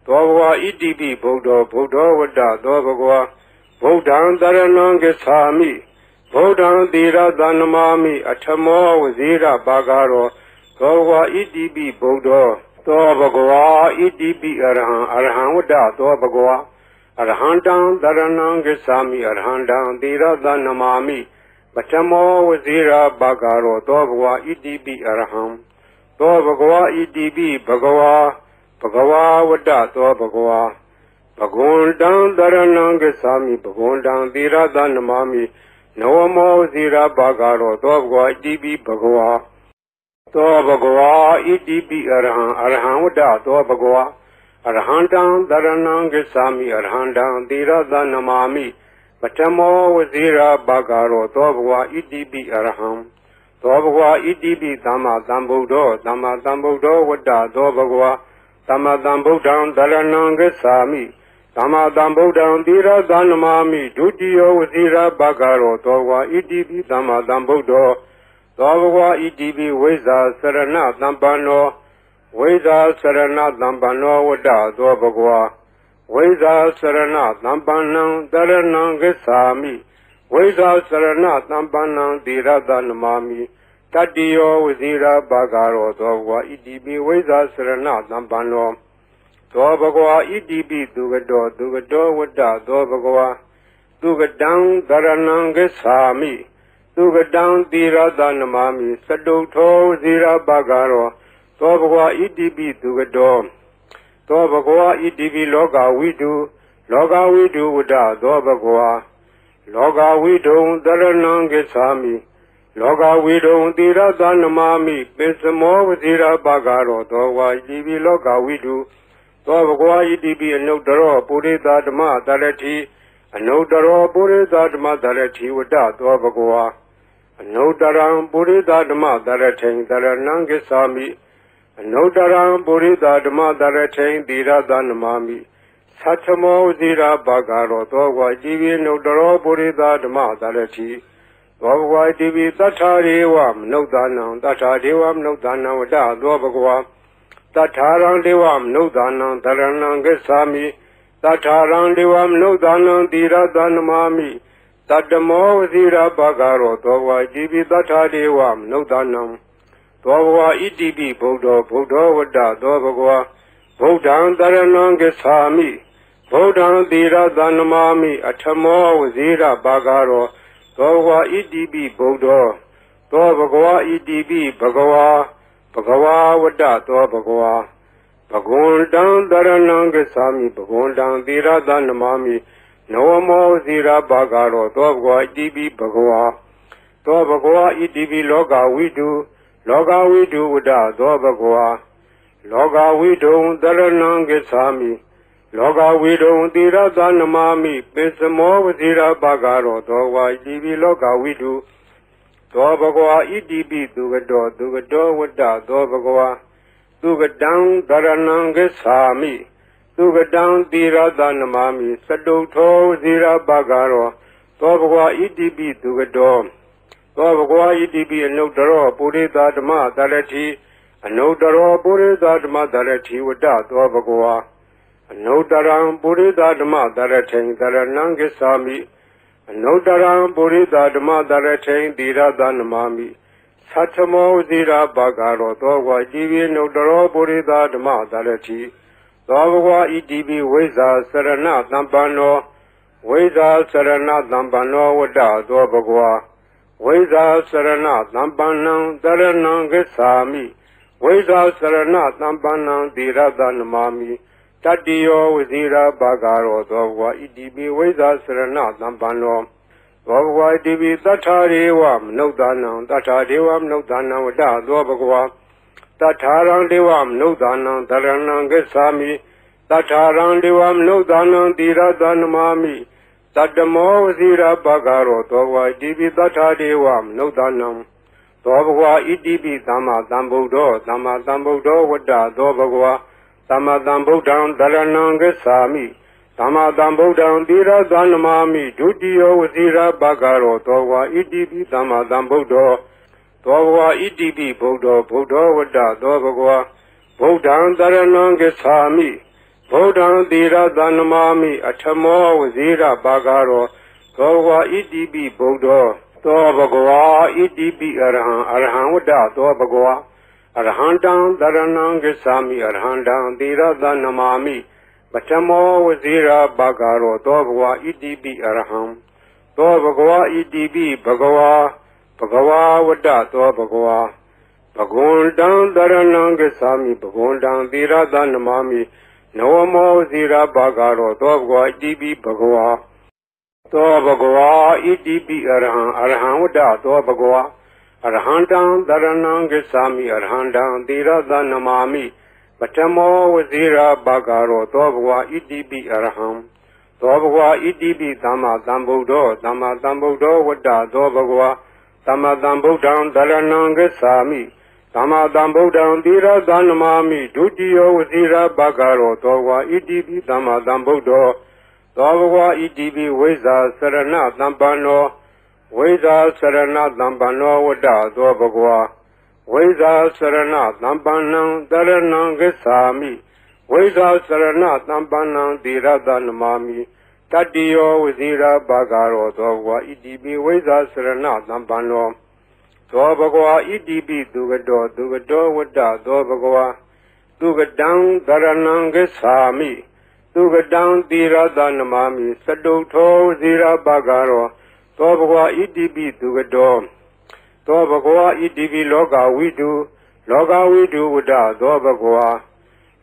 သောဘဂဝါဣတိပိဗုဒ္ဓောဝတ္တသောဘဂဝါဗုဒ္ဓံသရဏံဂစ္ဆာမိဗုဒ္ဓံသီရသနမာမိအထမောဝစီရဘဂရောသောဘဂဝါဣတိပိဗုဒ္ဓောသောဘဂဝါဣတိပိအရဟံဝတ္တသောဘဂဝါအရဟံတံသရဏံဂစ္ဆာမိအရဟံတံသီရသနမာမိပထမောဝစီရဘဂရောသောဘဂဝါဣတိပိအရဟံသောဘဂဝါဣတိပိဘဂဝါဝတ္တသောဘဂဝါဘဂဝန္တံသရဏံဂစ္ဆာမိဘဂဝန္တံသီရသနမာမိနဝမောဝစီရဘဂရောသောဘဂဝါဣတိပိဘဂဝါသောဘဂဝါဣတိပိအရဟံဝတ္တသောဘဂဝါအရဟံတံသရဏံဂစ္ဆာမိအရဟံတံသီရသနမာမိပထမောဝစီရဘဂရောသောဘဂဝါဣတိပိအရဟံသောဘဂဝါဣတိပိသမ္မာသမ္ဗုဒ္ဓောဝတ္တသောဘဂဝါသမ္မာသမ္ဗုဒ္ဓံသရဏံဂစ္ဆာမိ သမ္မာသမ္ဗုဒ္ဓံသီရသနမာမိဒုတိယဝစီရဘဂရောသောဝါဣတိပိသမ္မာသမ္ဗုဒ္ဓောသောဘဂဝါဣတိပိဝိဇ္ဇာစရဏသမ္ပန္နောဝိဇ္ဇာစရဏသမ္ပန္နောဝတ္တသောဘဂဝါဝိဇ္ဇာစရဏသမ္ပန္နံတရဏံဂစ္ဆာမိဝိဇ္ဇာစရဏသမ္ပန္နံသီရသနမာမိတတ္တိယောဝစီရဘဂရောသောဘဂဝါဣတိပိဝိဇ္ဇာစရဏသမ္ပန္နောသောဘဂဝါဣတိပိသူကတောဝတ္တသောဘဂဝါသူကတံတရဏံဂစ္ဆာမိသူကတံသီရသနမာမိစတုထောဇီရဘဂရောသောဘဂဝါဣတိပိသူကတောသောဘဂဝါဣတိပိလောကဝိတုဝတ္တသောဘဂဝါလောကဝိတုံတရဏံဂစ္ဆာမိလောကဝိတုံသီရသနမာမိပိစမောဝဇီရဘဂရောသောဝါဣတိပိလောကဝိတုသောဘဂဝါဣတိပိအနုတ္တရောပုရိသဓမ္မတရတိအနုတ္တရောပုရိသဓမ္မတရတိဝတ္တသောဘဂဝါအနုတ္တရံပုရိသဓမ္မတရထိန်တရဏံဂစ္ဆာမိအနုတ္တရံပုရိသဓမ္မတရထိန်သီရသနမာမိသတ္ထမောဇီရဘဂရောသောဘဂဝါဣတိပိအနုတ္တရောပုရိသဓမ္မတရတိသောဘဂဝါဣတိပိသတ္ထာရေဝမနုဿာနံသတ္ထာဒေဝမနုဿာနံဝတ္တသောဘဂဝါတထာရံဒေဝမနုဿာနံတရဏံဂစ္ဆာမိတထာရံဒေဝမနုဿာနံသီရသနမာမိတတ္တမောဝစီရဘဂရောသောဘဂဝါဣတိပိတထာဒေဝမနုဿာနံသောဘဂဝါဣတိပိဗုဒ္ဓောဝတ္တသောဘဂဝါဗုဒ္ဓံတရဏံဂစ္ဆာမိဗုဒ္ဓံသီရသနမာမိအထမောဝစီရဘဂရောသောဘဂဝါဣတိပိဗုဒ္ဓောသောဘဂဝါဣတိပိဘဂဝါဝတ္တသောဘဂဝါဘဂဝန္တံတရဏံဂစ္ဆာမိဘဂဝန္တံသီရသနမာမိနဝမောဇီရဘဂရောသောဘဂဝါဣတိပိဘဂဝါသောဘဂဝါဣတိပိလောကဝိတုဝတ္တသောဘဂဝါလောကဝိတုံတရဏံဂစ္ဆာမိလောကဝိတုံသီရသနမာမိပိစမောဝဇီရဘဂရောသောဘဂဝါဣတိပိလောကဝိတုသောဘဂဝါဣတိပိသူကတောဝတ္တသောဘဂဝါသူကတံတရဏံဂစ္ဆာမိသူကတံသီရသနမာမိစတုထောဇီရဘဂရောသောဘဂဝါဣတိပိသူကတောသောဘဂဝါဣတိပိအနုတ္တရောပုရိသဓမ္မတရတိအနုတ္တရောပုရိသဓမ္မတရတိဝတ္တသောဘဂဝါအနုတ္တရံပုရိသဓမ္မတရထိန်တရဏံဂစ္ဆာမိအနုတ္တရံပုရိသဓမ္မတရထိန်သီရသနမာမိသတ္ထမောဇီရဘဂရောသောဘဂဝါဣတိပိအနုတ္တရောပုရိသဓမ္မတရတိသောဘဂဝါဣတိပိဝိဇ္ဇာစရဏသမ္ပန္နောဝိဇ္ဇာစရဏသမ္ပန္နောဝတ္တသောဘဂဝါဝိဇ္ဇာစရဏသမ္ပန္နံတရဏံဂစ္ဆာမိဝိဇ္ဇာစရဏသမ္ပန္နံသီရသနမာမိတတ္တိယောဝစီရဘဂရောသောဘဂဝါဣတိပိဝိဇ္ဇာစရဏသမ္ပန္နောသောဘဂဝါဣတိပိတထာရေဝမနုဿာနံတထာဒေဝမနုဿာနံဝတ္တသောဘဂဝါတထာရံဒေဝမနုဿာနံတရဏံဂစ္ဆာမိတထာရံဒေဝမနုဿာနံသီရသနမာမိတတ္တမောဝစီရဘဂရောသောဘဂဝါဣတိပိတထာဒေဝမနုဿာနံသောဘဂဝါဣတိပိသမ္မာသမ္ဗုဒ္ဓောဝတ္တသောဘဂဝါသမ္မာသမ္ဗုဒ္ဓံတရဏံဂစ္ဆာမိသမ္မာသမ္ဗုဒ္ဓံသီရသနမာမိဒုတိယဝစီရဘဂရောသောဘဂဝါဣတိပိသမ္မာသမ္ဗုဒ္ဓောသောဘဂဝါဣတိပိဗုဒ္ဓောဝတ္တသောဘဂဝါဗုဒ္ဓံတရဏံဂစ္ဆာမိဗုဒ္ဓံသီရသနမာမိအထမောဝစီရဘဂရောသောဘဂဝါဣတိပိဗုဒ္ဓောသောဘဂဝါဣတိပိအရဟံဝတ္တသောဘဂဝါအရဟံတံတရဏံဂစ္ဆာမိအရဟံတံသီရသနမာမိပထမောဝစီရဘဂရောသောဘဂဝါဣတိပိအရဟံသောဘဂဝါဣတိပိဘဂဝါဝတ္တသောဘဂဝါဘဂဝန္တံတရဏံဂစ္ဆာမိဘဂဝန္တံသီရသနမာမိနဝမောဝစီရဘဂရောသောဘဂဝါဣတိပိဘဂဝါသောဘဂဝါဣတိပိအရဟံဝတ္တသောဘဂဝါအရဟံတံတရဏံဂစ္ဆာမိအရဟံတံသီရသနမာမိပထမောဝစီရဘဂရောသောဘဂဝါဣတိပိအရဟံသောဘဂဝါဣတိပိသမ္မာသမ္ဗုဒ္ဓောဝတ္တသောဘဂဝါသမ္မာသမ္ဗုဒ္ဓံတရဏံဂစ္ဆာမိ သမ္မာသမ္ဗုဒ္ဓံသီရသနမာမိဒုတိယဝစီရဘဂရောသောဘဂဝါဣတိပိသမ္မာသမ္ဗုဒ္ဓောသောဘဂဝါဣတိပိဝိဇ္ဇာစရဏသမ္ပန္နောဝိဇ္ဇာစရဏသမ္ပန္နောဝတ္တသောဘဂဝါဝိဇ္ဇာစရဏသမ္ပန္နံတရဏံဂစ္ဆာမိဝိဇ္ဇာစရဏသမ္ပန္နံသီရသနမာမိတတ္တိယောဝစီရဘဂရောသောဘဂဝါဣတိပိဝိဇ္ဇာစရဏသမ္ပန္နောသောဘဂဝါဣတိပိသူကတောဝတ္တသောဘဂဝါသူကတံသရဏံဂစ္ဆာမိသူကတံသီရသနမာမိစတုထောဇီရဘဂရောသောဘဂဝါဣတိပိသူကတောသောဘဂဝါဣတိပိလောကဝိတုဝတ္တသောဘဂဝါ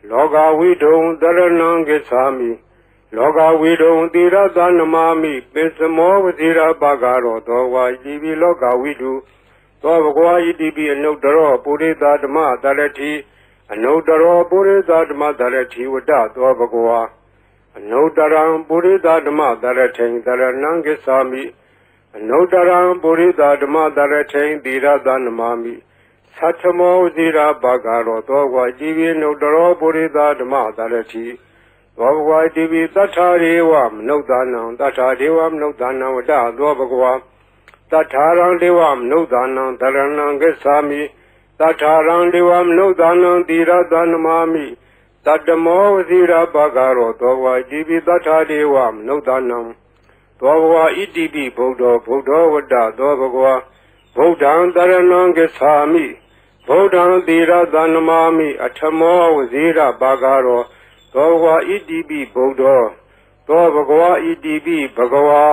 လောကဝိတုံသရဏံဂစ္ဆာမိလောကဝိတုံသီရသနမာမိပိစမောဝဇီရဘဂရောသောဘဂဝါဣတိပိလောကဝိတုသောဘဂဝါဣတိပိအနုတ္တရောပုရိသဓမ္မသရတိအနုတ္တရောပုရိသဓမ္မသရတိဝတ္တသောဘဂဝါအနုတ္တရံပုရိသဓမ္မသရထိန်သရဏံဂစ္ဆာမိအနုတ္တရံပုရိသဓမ္မသရထိန်သီရသနမာမိသတ္ထမောဇိရာဘဂရောသောဘဂဝါဣတိပိအနုတ္တရောပုရိသဓမ္မသရတိသောဘဂဝါဣတိပိသတ္ထာရေဝမနုဿာနံသတ္ထာဒေဝမနုဿာနံဝတ္တသောဘဂဝါတထာရံဒေဝမနုဿာနံသရဏံဂစ္ဆာမိတထာရံဒေဝမနုဿာနံသီရသနမာမိတတ္တမောဝစီရဘဂရောသောဘဂဝါဣတိပိတထာဒေဝမနုဿာနံသောဘဂဝါဣတိပိဗုဒ္ဓောဝတ္တသောဘဂဝါဗုဒ္ဓံသရဏံဂစ္ဆာမိဗုဒ္ဓံသီရသနမာမိအထမောဝစီရဘဂရောသောဘဂဝါဣတိပိဗုဒ္ဓောသောဘဂဝါဣတိပိဘဂဝါ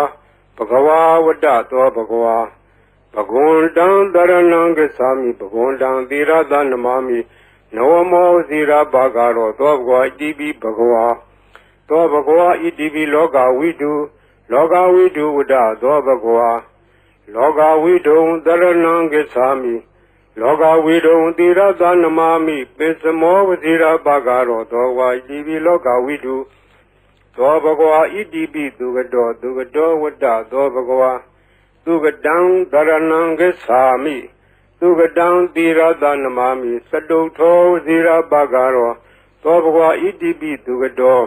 ဘဂဝါဝတ္တသောဘဂဝါဘဂဝန္တံသရဏံဂစ္ဆာမိဘဂဝန္တံသီရသနမာမိနဝမောဇီရဘဂရောသောဘဂဝါဣတိပိဘဂဝါသောဘဂဝါဣတိပိလောကဝိတုဝတ္တသောဘဂဝါလောကဝိတုံသရဏံဂစ္ဆာမိလောကဝိတုံသီရသနမာမိပိစမောဝဇီရဘဂရောသောဘဂဝါဣတိပိလောကဝိတုသောဘဂဝါဣတိပိသူကတောဝတ္တသောဘဂဝါသူကတံသရဏံဂစ္ဆာမိသူကတံသီရသနမာမိစတုထောဇီရဘဂရောသောဘဂဝါဣတိပိသူကတော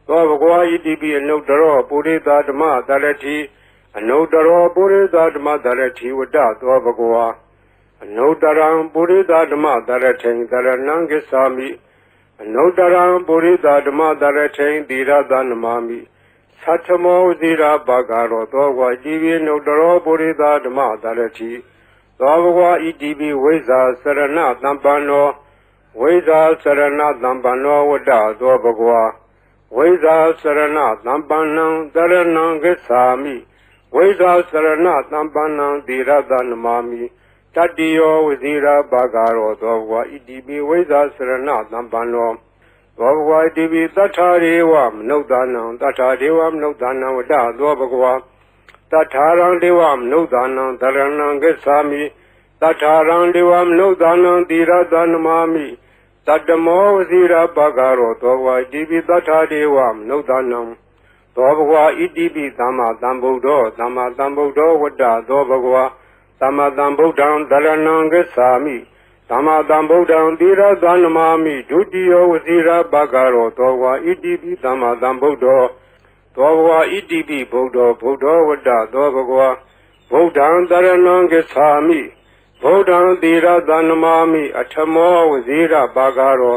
သောဘဂဝါဣတိပိအနုတ္တရောပုရိသဓမ္မသရတိအနုတ္တရောပုရိသဓမ္မသရတိဝတ္တသောဘဂဝါအနုတ္တရံပုရိသဓမ္မသရထိန်သရဏံဂစ္ဆာမိအနုတ္တရံပုရိသဓမ္မသရထိန်သီရသနမာမိသတ္ထမောဇိရာဘဂရောသောဘဂဝါဣတိပိအနုတ္တရောပုရိသဓမ္မသရတိသောဘဂဝါဣတိပိဝိဇ္ဇာစရဏသမ္ပန္နောဝိဇ္ဇာစရဏသမ္ပန္နောဝတ္တသောဘဂဝါဝိဇ္ဇာစရဏသမ္ပန္နံတရဏံဂစ္ဆာမိဝိဇ္ဇာစရဏသမ္ပန္နံသီရသနမာမိတတ္တိယောဝစီရဘဂရောသောဘဂဝါဣတိပိဝိဇ္ဇာစရဏသမ္ပန္နောသောဘဂဝါဣတိပိသတ္ထာရေဝမနုဿာနံသတ္ထာဒေဝမနုဿာနံဝတ္တသောဘဂဝါတထာရံဒေဝမနုဿာနံသရဏံဂစ္ဆာမိတထာရံဒေဝမနုဿာနံသီရသနမာမိတတ္တမောဝစီရဘဂရောသောဘဂဝါဣတိပိသတ္ထာဒေဝမနုဿာနံသောဘဂဝါဣတိပိသမ္မာသမ္ဗုဒ္ဓောဝတ္တသောဘဂဝါသမ္မာသမ္ဗုဒ္ဓံသရဏံဂစ္ဆာမိသမ္မာသမ္ဗုဒ္ဓံသီရသနမာမိဒုတိယဝစီရဘဂရောသောဘဂဝါဣတိပိသမ္မာသမ္ဗုဒ္ဓောဝတ္တသောဘဂဝါသမ္မာသမ္ဗုဒ္ဓံသရဏံဂစ္ဆာမိသမ္မာသမ္ဗုဒ္ဓံသီရသနမာမိဒုတိယဝစီရဘဂရောသောဘဂဝါဣတိပိသမ္မာသမ္ဗုဒ္ဓောဝတ္တသောဘဂဝါဗုဒ္ဓံသရဏံဂစ္ဆာမိဗုဒ္ဓံသီရသနမာမိအထမောဝစီရဘဂရော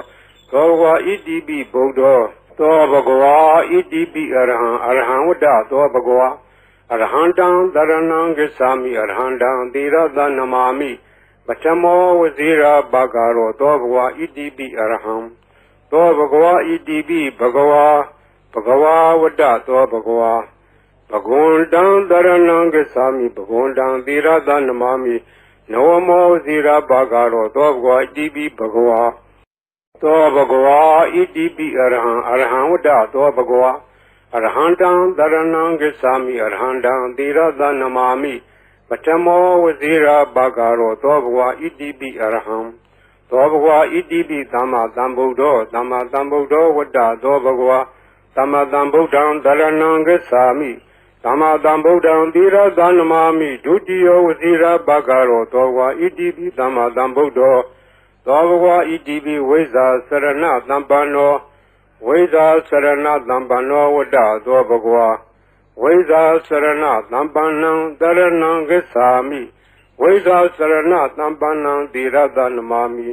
သောဘဂဝါဣတိပိဗုဒ္ဓောသောဘဂဝါဣတိပိအရဟံဝတ္တသောဘဂဝါအရဟံတံသရဏံဂစ္ဆာမိအရဟံတံသီရသနမာမိပထမောဝစီရဘဂရောသောဘဂဝါဣတိပိအရဟံသောဘဂဝါဣတိပိဘဂဝါဝတ္တသောဘဂဝါဘဂဝန္တံသရဏံဂစ္ဆာမိဘဂဝန္တံသီရသနမာမိနဝမောဝစီရဘဂရောသောဘဂဝါဣတိပိဘဂဝါသောဘဂဝါဣတိပိအရဟံဝတ္တသောဘဂဝါအရဟံတံသရဏံဂစ္ဆာမိအရဟံတံသီရသနမာမိပထမောဝစီရဘဂရောသောဘဂဝါဣတိပိအရဟံသောဘဂဝါဣတိပိသမ္မာသမ္ဗုဒ္ဓောဝတ္တသောဘဂဝါသမ္မာသမ္ဗုဒ္ဓံသရဏံဂစ္ဆာမိသမ္မာသမ္ဗုဒ္ဓံသီရသနမာမိဒုတိယဝစီရဘဂရောသောဘဂဝါဣတိပိသမ္မာသမ္ဗုဒ္ဓော သောဘဂဝါဣတိပိဝိဇာစရဏသံပန္နောဝိဇာစရဏသံပန္နောဝတ္တသောဘဂဝါဝိဇာစရဏသံပန္နံတရဏံဂစ္ဆာမိဝိဇာစရဏသံပန္နံသီရတနမာမိ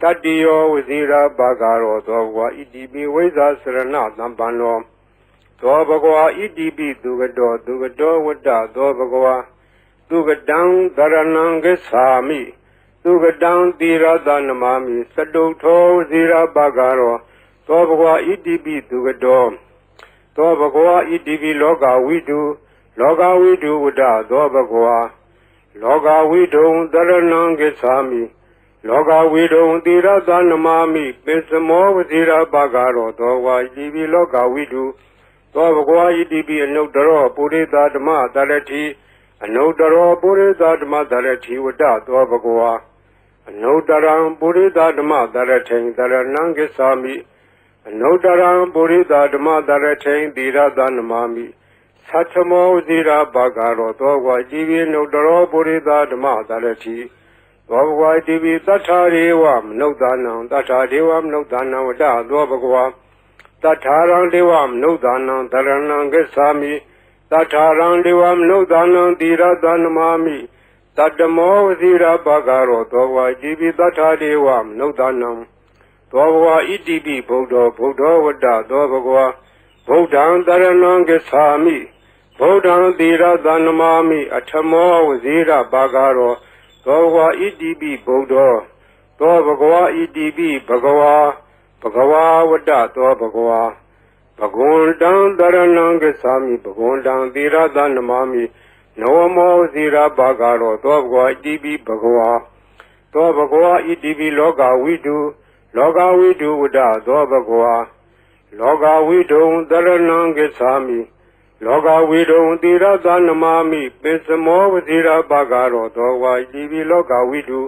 တတ္တိယောဝဇိရာဘာဂရောသောဘဂဝါဣတိပိဝိဇာစရဏသံပန္နောသောဘဂဝါဣတိပိသူကတောဝတ္တသောဘဂဝါသူကတံတရဏံဂစ္ဆာမိသူကတံသီရတနမာမိစတုထောဝဇိရာဘာဂရောသောဘဂဝါဣတိပိသူကတောသောဘဂဝါဣတိပိလောကဝိတုဝတ္တသောဘဂဝါလောကဝိတုံတရဏံဂစ္ဆာမိလောကဝိတုံသီရတနမာမိပိစမောဝဇိရာဘာဂရောသောဘဂဝါဣတိပိလောကဝိတုသောဘဂဝါဣတိပိအနုတ္တရောပုရိသဓမ္မတရတိအနုတ္တရောပုရိသဓမ္မတရတိဝတ္တသောဘဂဝါအနုတ္တရံပုရိသဓမ္မတရထိန်တရဏံဂစ္ဆာမိအနုတ္တရံပုရိသဓမ္မတရထိန်သီရတနမာမိသတ္ထမောဇိရာဘာဂရောသောဘဂဝါဣတိပိအနုတ္တရောပုရိသဓမ္မတရတိသောဘဂဝါဣတိပိသတ္ထာရေဝမနုဿာနံသတ္ထာဒေဝမနုဿာနံဝတ္တသောဘဂဝါတထာရံဒေဝမနုဿာနံတရဏံဂစ္ဆာမိတထာရံဒေဝမနုဿာနံသီရတနမာမိတတ္တမောဝဇိရာဘာဂရောသောဘဂဝါဣတိပိတထာဒေဝမနုဿာနံသောဘဂဝါဣတိပိဗုဒ္ဓဝတ္တသောဘဂဝါဗုဒ္ဓံတရဏံဂစ္ဆာမိဗုဒ္ဓံသီရတနမာမိအထမောဝဇိရာဘာဂရောသောဘဂဝါဣတိပိဗုဒ္ဓသောဘဂဝါဣတိပိဘဂဝါဝတ္တသောဘဂဝါဘဂဝန္တံတရဏံဂစ္ဆာမိဘဂဝန္တံသီရတနမာမိနဝမောဇိရာဘာဂရောသောဘဂဝါဣတိပိဘဂဝါသောဘဂဝါဣတိပိလောကဝိတုဝတ္တသောဘဂဝါလောကဝိတုံတရဏံဂစ္ဆာမိလောကဝိတုံသီရတနမာမိပိစမောဝဇိရာဘာဂရောသောဘဂဝါဣတိပိလောကဝိတု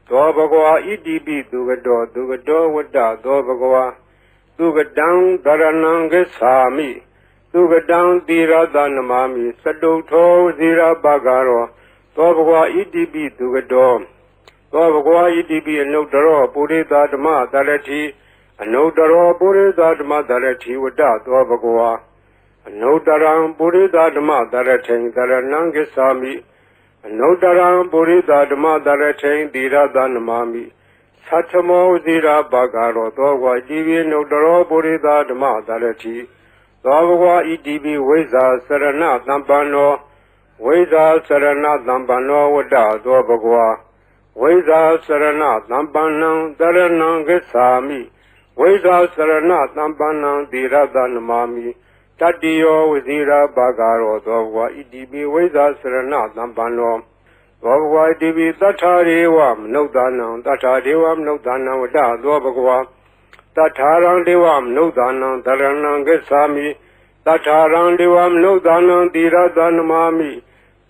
သောဘဂဝါဣတိပိသူကတောဝတ္တသောဘဂဝါသူကတံတရဏံဂစ္ဆာမိသူကတံသီရတနမာမိစတုထောဝဇိရာဘာဂရောသောဘဂဝါဣတိပိသူကတောသောဘဂဝါဣတိပိအနုတ္တရောပုရိသဓမ္မတရတိအနုတ္တရောပုရိသဓမ္မတရတိဝတ္တသောဘဂဝါအနုတ္တရံပုရိသဓမ္မတရထိန်တရဏံဂစ္ဆာမိအနုတ္တရံပုရိသဓမ္မတရထိန်သီရတနမာမိသတ္ထမောဇိရာဘာဂရောသောဘဂဝါဣတိပိအနုတ္တရောပုရိသဓမ္မတရတိသောဘဂဝါဣတိပိဝိဇာစရဏသံပန္နောဝိဇာစရဏသံပန္နောဝတ္တသောဘဂဝါဝိဇာစရဏသံပန္နံတရဏံဂစ္ဆာမိဝိဇာစရဏသံပန္နံသီရတနမာမိတတ္တိယောဝဇိရာဘာဂရောသောဘဂဝါဣတိပိဝိဇာစရဏသံပန္နောသောဘဂဝါဣတိပိသတ္ထာရေဝမနုဿာနံသတ္ထာဒေဝမနုဿာနံဝတ္တသောဘဂဝါတထာရံဒေဝမနုဿာနံတရဏံဂစ္ဆာမိတထာရံဒေဝမနုဿာနံသီရတနမာမိ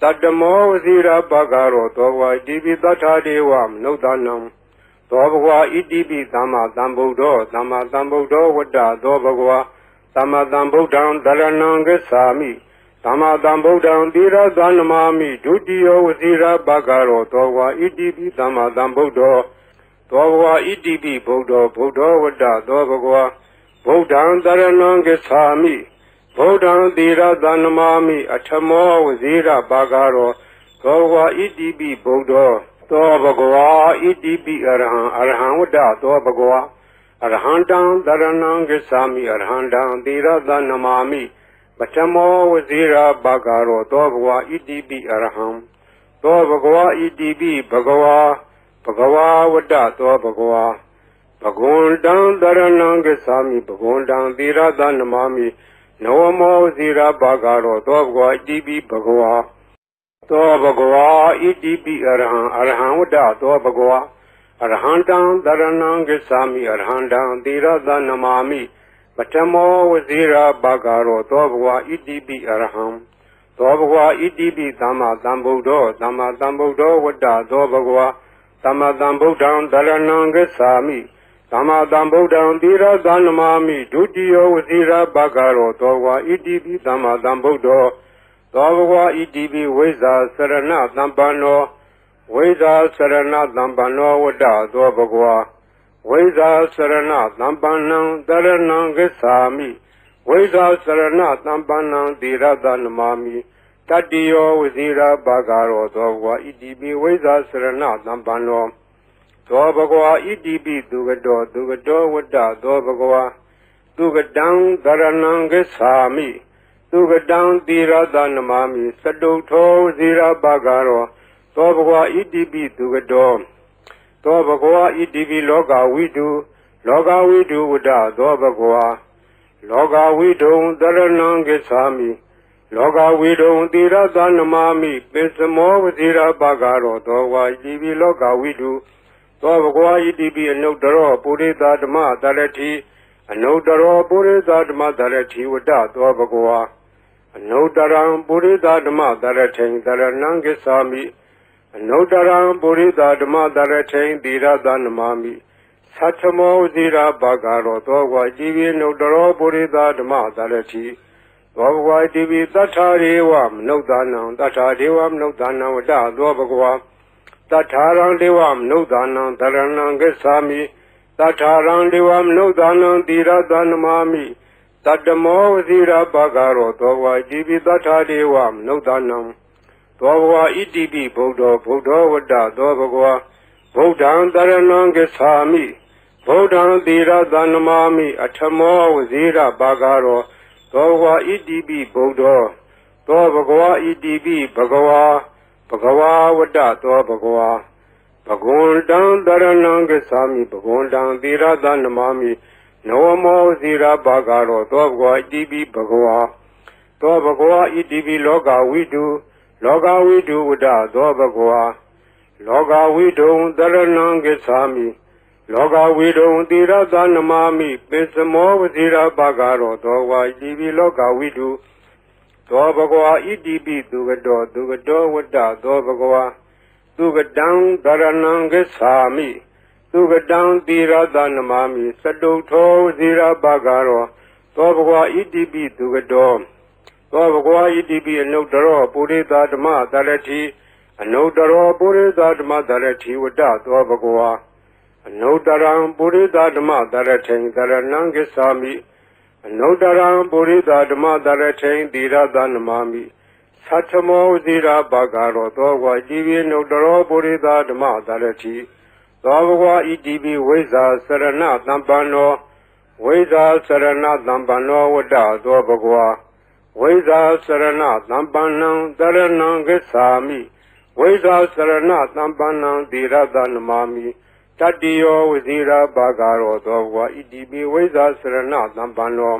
တတ္တမောဝဇိရာဘာဂရောသောဘဂဝါဣတိပိသတ္ထာဒေဝမနုဿာနံသောဘဂဝါဣတိပိသမ္မာသမ္ဗုဒ္ဓောဝတ္တသောဘဂဝါသမ္မာသမ္ဗုဒ္ဓံတရဏံဂစ္ဆာမိသမ္မာသမ္ဗုဒ္ဓံသီရတနမာမိဒုတိယဝဇိရာဘာဂရောသောဘဂဝါဣတိပိသမ္မာသမ္ဗုဒ္ဓောသောဘဂဝါဣတိပိဗုဒ္ဓောဝတ္တသောဘဂဝါဗုဒ္ဓံတရဏံဂစ္ဆာမိဗုဒ္ဓံသီရတနမာမိအထမောဝဇိရာဘာဂရောသောဘဂဝါဣတိပိဗုဒ္ဓောသောဘဂဝါဣတိပိအရဟံဝတ္တသောဘဂဝါအရဟံတံတရဏံဂစ္ဆာမိအရဟံတံသီရတနမာမိပထမောဝဇိရာဘာဂရောသောဘဂဝါဣတိပိအရဟံသောဘဂဝါဣတိပိဘဂဝါဝတ္တသောဘဂဝါဘဂဝန္တံတရဏံဂစ္ဆာမိဘဂဝန္တံသီရတနမာမိနဝမောဝဇိရာဘာဂရောသောဘဂဝါဣတိပိဘဂဝါသောဘဂဝါဣတိပိအရဟံဝတ္တသောဘဂဝါအရဟံတံတရဏံဂစ္ဆာမိအရဟံတံသီရတနမာမိပထမောဝဇိရာဘာဂရောသောဘဂဝါဣတိပိအရဟံသောဘဂဝါဣတိပိသမ္မာသမ္ဗုဒ္ဓောဝတ္တသောဘဂဝါသမ္မာသမ္ဗုဒ္ဓံတရဏံဂစ္ဆာမိသမ္မာသမ္ဗုဒ္ဓံသီရတနမာမိဒုတိယဝဇိရာဘာဂရောသောဘဂဝါဣတိပိသမ္မာသမ္ဗုဒ္ဓောသောဘဂဝါဣတိပိဝိဇာစရဏသံပန္နော ဝိဇာစရဏသံပန္နောဝတ္တသောဘဂဝါဝိဇာစရဏသံပန္နံတရဏံဂစ္ဆာမိဝိဇာစရဏသံပန္နံသီရတနမာမိတတ္တိယောဝဇိရာဘာဂရောသောဘဂဝါဣတိပိဝိဇာစရဏသံပန္နောသောဘဂဝါဣတိပိသူကတောဝတ္တသောဘဂဝါသူကတံတရဏံဂစ္ဆာမိသူကတံသီရတနမာမိစတုထောဝဇိရာဘာဂရောသောဘဂဝါဣတိပိသူကတောသောဘဂဝါဣတိပိလောကဝိတုဝတ္တသောဘဂဝါလောကဝိတုံတရဏံဂစ္ဆာမိလောကဝိတုံသီရတနမာမိပိစမောဝဇိရာဘာဂရောသောဘဂဝါဣတိပိလောကဝိတုသောဘဂဝါဣတိပိအနုတ္တရောပုရိသဓမ္မတရတိအနုတ္တရောပုရိသဓမ္မတရတိဝတ္တသောဘဂဝါအနုတ္တရံပုရိသဓမ္မတရထိန်တရဏံဂစ္ဆာမိအနုတ္တရံပုရိသဓမ္မတရထိန်သီရတနမာမိသတ္ထမောဇိရာဘာဂရောသောဘဂဝါဣတိပိအနုတ္တရောပုရိသဓမ္မတရတိသောဘဂဝါဣတိပိသတ္ထာရေဝမနုဿာနံသတ္ထာဒေဝမနုဿာနံဝတ္တသောဘဂဝါတထာရံဒေဝမနုဿာနံတရဏံဂစ္ဆာမိတထာရံဒေဝမနုဿာနံသီရတနမာမိတတ္တမောဝဇိရာဘာဂရောသောဘဂဝါဣတိပိတထာဒေဝမနုဿာနံသောဘဂဝါဣတိပိဗုဒ္ဓဝတ္တသောဘဂဝါဗုဒ္ဓံတရဏံဂစ္ဆာမိဗုဒ္ဓံသီရတနမာမိအထမောဝဇိရာဘာဂရောသောဘဂဝါဣတိပိဗုဒ္ဓသောဘဂဝါဣတိပိဘဂဝါဝတ္တသောဘဂဝါဘဂဝန္တံတရဏံဂစ္ဆာမိဘဂဝန္တံသီရတနမာမိနဝမောဝဇိရာဘာဂရောသောဘဂဝါဣတိပိဘဂဝါသောဘဂဝါဣတိပိလောကဝိတုဝတ္တသောဘဂဝါလောကဝိတုံတရဏံဂစ္ဆာမိလောကဝိတုံသီရတနမာမိပိစမောဝဇိရာဘာဂရောသောဘဂဝါဣတိပိလောကဝိတုသောဘဂဝါဣတိပိသူကတောဝတ္တသောဘဂဝါသူကတံတရဏံဂစ္ဆာမိသူကတံသီရတနမာမိစတုထောဝဇိရာဘာဂရောသောဘဂဝါဣတိပိသူကတောသောဘဂဝါဣတိပိအနုတ္တရောပုရိသဓမ္မတရတိအနုတ္တရောပုရိသဓမ္မတရတိဝတ္တသောဘဂဝါအနုတ္တရံပုရိသဓမ္မတရထိန်တရဏံဂစ္ဆာမိအနုတ္တရံပုရိသဓမ္မတရထိန်သီရတနမာမိသတ္ထမောဇိရာဘာဂရောသောဘဂဝါဣတိပိအနုတ္တရောပုရိသဓမ္မတရတိသောဘဂဝါဣတိပိဝိဇာစရဏသံပန္နောဝိဇာစရဏသံပန္နောဝတ္တသောဘဂဝါဝိဇာစရဏသံပန္နံတရဏံဂစ္ဆာမိဝိဇာစရဏသံပန္နံသီရတနမာမိတတ္တိယောဝဇိရာဘာဂရောသောဘဂဝါဣတိပိဝိဇာစရဏသံပန္နော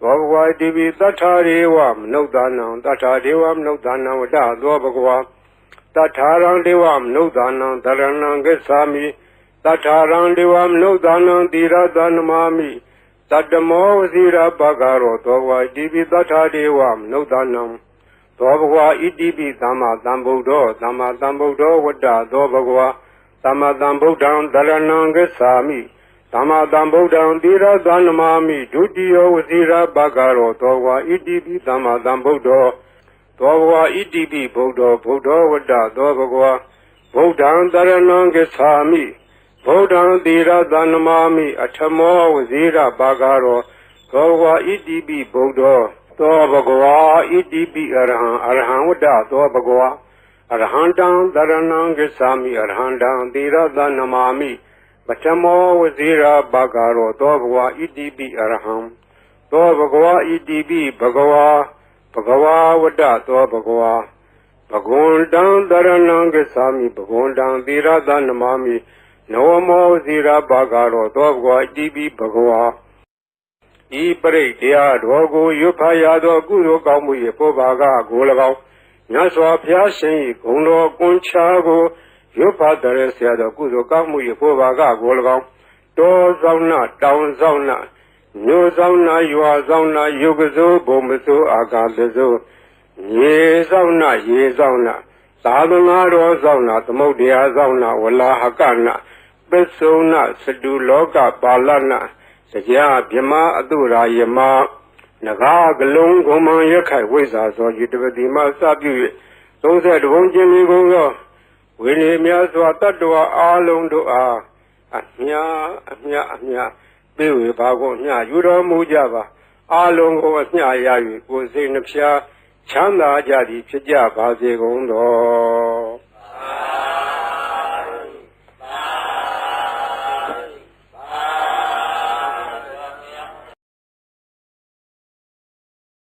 သောဘဂဝါဣတိပိတထာရေဝမနုဿာနံတထာဒေဝမနုဿာနံဝတ္တသောဘဂဝါတထာရံဒေဝမနုဿာနံတရဏံဂစ္ဆာမိတထာရံဒေဝမနုဿာနံသီရတနမာမိတတ္တမောဝဇိရာဘာဂရောသောဘဂဝါဣတိပိတထာဒေဝမနုဿာနံသောဘဂဝါဣတိပိသမ္မာသမ္ဗုဒ္ဓောဝတ္တသောဘဂဝါသမ္မာသမ္ဗုဒ္ဓံတရဏံဂစ္ဆာမိသမ္မာသမ္ဗုဒ္ဓံသီရတနမာမိဒုတိယဝဇိရာဘာဂရောသောဘဂဝါဣတိပိသမ္မာသမ္ဗုဒ္ဓောသောဘဂဝါဣတိပိဗုဒ္ဓဝတ္တသောဘဂဝါဗုဒ္ဓံတရဏံဂစ္ဆာမိဗုဒ္ဓံသီရတနမာမိအထမောဝဇိရာဘာဂရောသောဘဂဝါဣတိပိဗုဒ္ဓောသောဘဂဝါဣတိပိအရဟံဝတ္တသောဘဂဝါအရဟံတံတရဏံဂစ္ဆာမိအရဟံတံသီရတနမာမိပထမောဝဇိရာဘာဂရောသောဘဂဝါဣတိပိအရဟံသောဘဂဝါဣတိပိဘဂဝါဝတ္တသောဘဂဝါဘဂဝန္တံတရဏံဂစ္ဆာမိဘဂဝန္တံသီရတနမာမိနဝမောဇိရာဘာဂရောသောဘဂဝါဣတိပိဘဂဝါဤပရိတရားတော်ကိုရွတ်ဖတ်ရသောကုသိုလ်ကောင်းမှု၏ပုဗ္ဗာကကို၎င်းမြတ်စွာဘုရားရှင်၏ဂုဏ်တော်ကွန်ချာကိုရွတ်ဖတ်တဲ့ဆရာတော်ကုသိုလ်ကောင်းမှု၏ပုဗ္ဗာကကို၎င်းတောဆောင်နာတောင်ဆောင်နာမြို့ဆောင်နာရွာဆောင်နာယုတ်ကစိုးဘုံမစိုးအာကာသစိုးရေဆောင်နာရေဆောင်နာသာသနာတော်ဆောင်နာသမုဒ္ဒရာဆောင်နာဝလာဟကနာပစ္စုံနာစတုလောကပါဠနာတရားဗြမအတုရာယမနဂါကလုံးဂုံမံရခိုင်ဝိဇ္ဇာသောယတပတိမစပြု၍32ဘုံကျင်းလေးကုန်သော ဝိနည်းများစွာတတ္တဝါအားလုံးတို့အားအမြပေးဝေပါကုန်မြယူတော်မူကြပါအားလုံးကိုအမြရ၍ကိုယ်စိတ်နှဖျားချမ်းသာကြသည်ဖြစ်ကြပါစေကုန်သော